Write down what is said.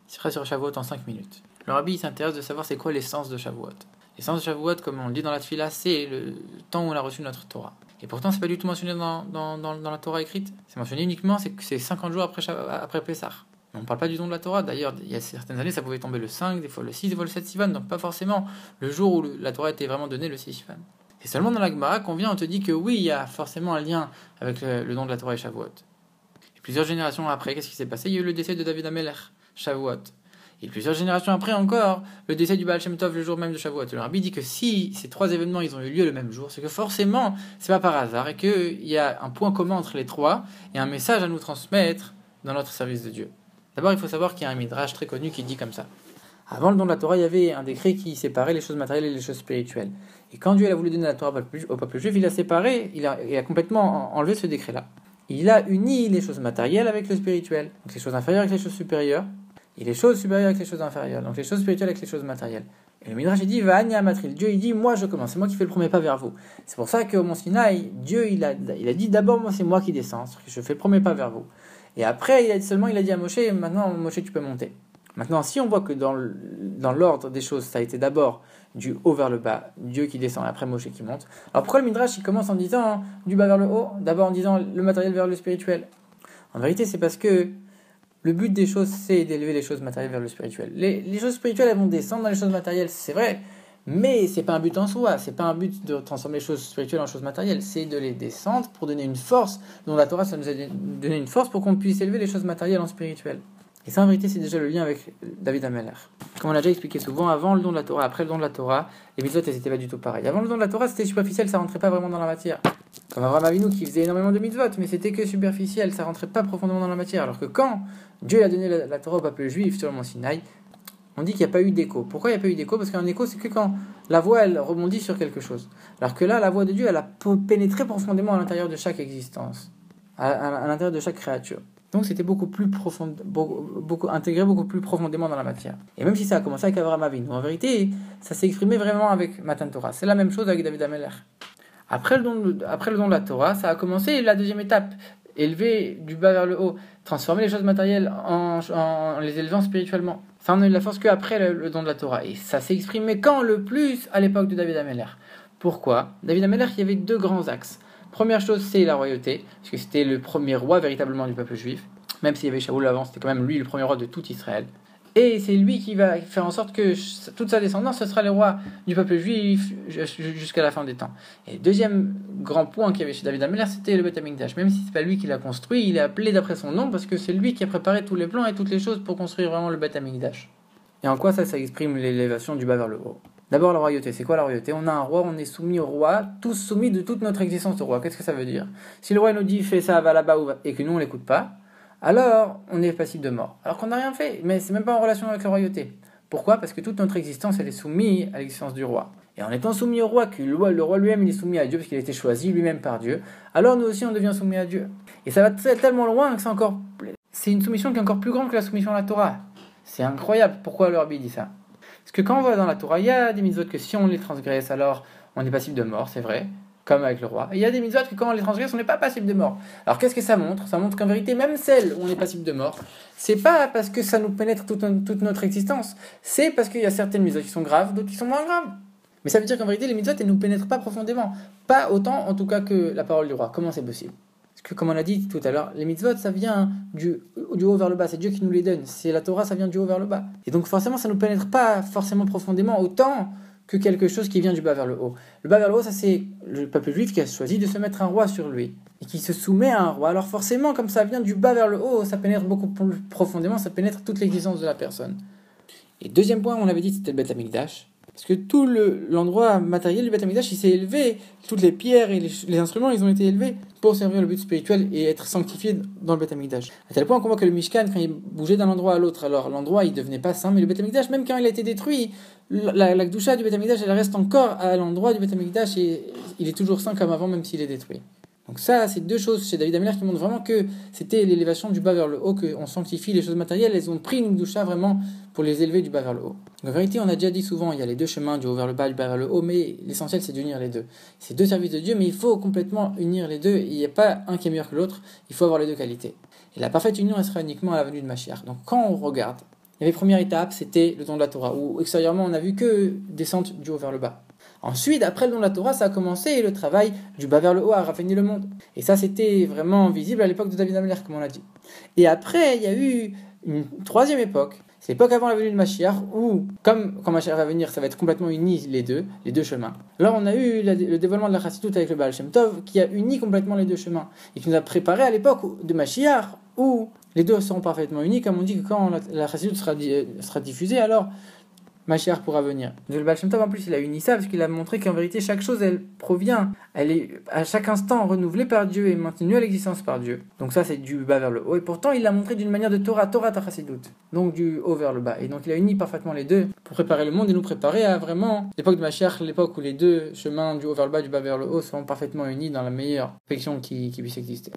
sera sur Shavuot en 5 minutes. Le rabbi s'intéresse de savoir c'est quoi l'essence de Shavuot. L'essence de Shavuot, comme on le dit dans la Tfila, c'est le temps où on a reçu notre Torah. Et pourtant, c'est pas du tout mentionné dans la Torah écrite. C'est mentionné uniquement, c'est 50 jours après Pessah. On ne parle pas du don de la Torah. D'ailleurs, il y a certaines années, ça pouvait tomber le 5, des fois le 6, des fois le 7 Sivan. Donc pas forcément le jour où la Torah était vraiment donnée, le 6 Sivan. C'est seulement dans la Gemara qu'on vient, on te dit que oui, il y a forcément un lien avec le don de la Torah et Shavuot. Et plusieurs générations après, qu'est-ce qui s'est passé? Il y a eu le décès de David HaMelech, Shavuot. Et plusieurs générations après encore, le décès du Baal Shem Tov le jour même de Shavuot. Le rabbi dit que si ces trois événements ils ont eu lieu le même jour, c'est que forcément, c'est pas par hasard et qu'il y a un point commun entre les trois et un message à nous transmettre dans notre service de Dieu. D'abord, il faut savoir qu'il y a un midrash très connu qui dit comme ça. Avant le don de la Torah, il y avait un décret qui séparait les choses matérielles et les choses spirituelles. Et quand Dieu a voulu donner la Torah au peuple juif, il a séparé, il a complètement enlevé ce décret-là. Il a uni les choses matérielles avec le spirituel, donc les choses inférieures avec les choses supérieures, et les choses supérieures avec les choses inférieures, donc les choses spirituelles avec les choses matérielles. Et le midrash il dit Va'ani Matril, Dieu il dit moi je commence, c'est moi qui fais le premier pas vers vous. C'est pour ça qu'au mont Sinaï, Dieu il a dit d'abord moi c'est moi qui descends, je fais le premier pas vers vous. Et après il a dit à Moshe maintenant Moshe tu peux monter. Maintenant si on voit que dans l'ordre des choses ça a été d'abord du haut vers le bas, Dieu qui descend et après Moshe qui monte. Alors pourquoi le midrash il commence en disant du bas vers le haut, d'abord en disant le matériel vers le spirituel? En vérité c'est parce que le but des choses, c'est d'élever les choses matérielles vers le spirituel. Les choses spirituelles, elles vont descendre dans les choses matérielles, c'est vrai, mais c'est pas un but en soi, c'est pas un but de transformer les choses spirituelles en choses matérielles, c'est de les descendre pour donner une force, dont la Torah, ça nous a donné une force pour qu'on puisse élever les choses matérielles en spirituel. Et ça, en vérité, c'est déjà le lien avec David HaMelech. Comme on l'a déjà expliqué souvent, avant le don de la Torah, après le don de la Torah, les mitzvot, elles n'étaient pas du tout pareilles. Avant le don de la Torah, c'était superficiel, ça rentrait pas vraiment dans la matière. Comme Abraham Avinu qui faisait énormément de mitzvot, mais c'était que superficiel, ça rentrait pas profondément dans la matière. Alors que quand Dieu a donné la Torah au peuple juif sur le mont Sinaï, on dit qu'il n'y a pas eu d'écho. Pourquoi il n'y a pas eu d'écho? Parce qu'un écho, c'est que quand la voix, elle rebondit sur quelque chose. Alors que là, la voix de Dieu, elle a pénétré profondément à l'intérieur de chaque existence, à l'intérieur de chaque créature. Donc c'était beaucoup plus profond, intégré beaucoup plus profondément dans la matière. Et même si ça a commencé avec Abraham Avinu, en vérité, ça s'est exprimé vraiment avec Matan Torah. C'est la même chose avec David HaMelech. Après le don de la Torah, ça a commencé la deuxième étape, élever du bas vers le haut, transformer les choses matérielles en les élevant spirituellement. Ça on a eu la force qu'après le don de la Torah. Et ça s'est exprimé quand le plus à l'époque de David HaMelech. Pourquoi? David HaMelech, il y avait deux grands axes. Première chose, c'est la royauté, parce que c'était le premier roi véritablement du peuple juif. Même s'il y avait Shaoul avant, c'était quand même lui le premier roi de tout Israël. Et c'est lui qui va faire en sorte que toute sa descendance, ce sera les rois du peuple juif jusqu'à la fin des temps. Et le deuxième grand point qu'il y avait chez David HaMelech, c'était le Beth Amikdash. Même si c'est pas lui qui l'a construit, il est appelé d'après son nom, parce que c'est lui qui a préparé tous les plans et toutes les choses pour construire vraiment le Beth Amikdash. Et en quoi ça exprime l'élévation du bas vers le haut? D'abord la royauté, c'est quoi la royauté? On a un roi, on est soumis au roi, tous soumis de toute notre existence au roi. Qu'est-ce que ça veut dire? Si le roi nous dit fais ça, va là-bas, et que nous on l'écoute pas, alors on est passible de mort. Alors qu'on n'a rien fait, mais c'est même pas en relation avec la royauté. Pourquoi? Parce que toute notre existence elle est soumise à l'existence du roi. Et en étant soumis au roi, que le roi lui-même il est soumis à Dieu, parce qu'il a été choisi lui-même par Dieu, alors nous aussi on devient soumis à Dieu. Et ça va tellement loin que c'est une soumission qui est encore plus grande que la soumission à la Torah. C'est incroyable. Pourquoi le rabbi dit ça? Parce que quand on voit dans la Torah, il y a des mitzvot que si on les transgresse, alors on est passible de mort, c'est vrai, comme avec le roi. Et il y a des mitzvot que quand on les transgresse, on n'est pas passible de mort. Alors qu'est-ce que ça montre? Ça montre qu'en vérité, même celle où on est passible de mort, c'est pas parce que ça nous pénètre toute notre existence, c'est parce qu'il y a certaines mitzvot qui sont graves, d'autres qui sont moins graves. Mais ça veut dire qu'en vérité, les mitzvot, elles ne nous pénètrent pas profondément. Pas autant, en tout cas, que la parole du roi. Comment c'est possible? Parce que, comme on l'a dit tout à l'heure, les mitzvot, ça vient du haut vers le bas. C'est Dieu qui nous les donne. C'est la Torah, ça vient du haut vers le bas. Et donc, forcément, ça ne nous pénètre pas forcément profondément autant que quelque chose qui vient du bas vers le haut. Le bas vers le haut, ça c'est le peuple juif qui a choisi de se mettre un roi sur lui. Et qui se soumet à un roi. Alors forcément, comme ça vient du bas vers le haut, ça pénètre beaucoup plus profondément, ça pénètre toute l'existence de la personne. Et deuxième point, on avait dit, c'était le Beth Amikdash. Parce que tout l'endroit matériel du Beth Amikdash, il s'est élevé, toutes les pierres et les instruments, ils ont été élevés pour servir le but spirituel et être sanctifiés dans le Beth Amikdash. À tel point qu'on voit que le Mishkan, quand il bougeait d'un endroit à l'autre, alors l'endroit il devenait pas saint, mais le Beth Amikdash, même quand il a été détruit, la Gdusha du Beth Amikdash, elle reste encore à l'endroit du Beth Amikdash et il est toujours saint comme avant, même s'il est détruit. Donc ça, c'est deux choses chez David HaMelech qui montrent vraiment que c'était l'élévation du bas vers le haut, qu'on sanctifie les choses matérielles, elles ont pris une Gdusha vraiment pour les élever du bas vers le haut. En vérité, on a déjà dit souvent, il y a les deux chemins, du haut vers le bas, du bas vers le haut, mais l'essentiel c'est d'unir les deux. C'est deux services de Dieu, mais il faut complètement unir les deux, il n'y a pas un qui est meilleur que l'autre, il faut avoir les deux qualités. Et la parfaite union, elle sera uniquement à la venue de Mashiach. Donc quand on regarde Il y avait première étape, c'était le don de la Torah, où extérieurement on n'a vu que descente du haut vers le bas. Ensuite, après le don de la Torah, ça a commencé le travail du bas vers le haut à raffermir le monde. Et ça, c'était vraiment visible à l'époque de David Ameller, comme on l'a dit. Et après, il y a eu une troisième époque. C'est l'époque avant la venue de Mashiach, où, comme quand Mashiach va venir, ça va être complètement uni les deux chemins. Alors on a eu le dévoilement de la Chassidut avec le Baal Shem Tov, qui a uni complètement les deux chemins, et qui nous a préparé à l'époque de Mashiach, où les deux seront parfaitement unis, comme on dit que quand la Chassidut sera diffusée, alors Mashiach pourra venir. Le Baal Shem Tov, en plus, il a uni ça, parce qu'il a montré qu'en vérité, chaque chose, elle est à chaque instant renouvelée par Dieu et maintenue à l'existence par Dieu. Donc ça, c'est du bas vers le haut. Et pourtant, il l'a montré d'une manière de Torah ta Chassidut. Donc du haut vers le bas. Et donc, il a uni parfaitement les deux pour préparer le monde et nous préparer à vraiment l'époque de Mashiach, l'époque où les deux chemins du haut vers le bas, du bas vers le haut, seront parfaitement unis dans la meilleure perfection qui puisse exister.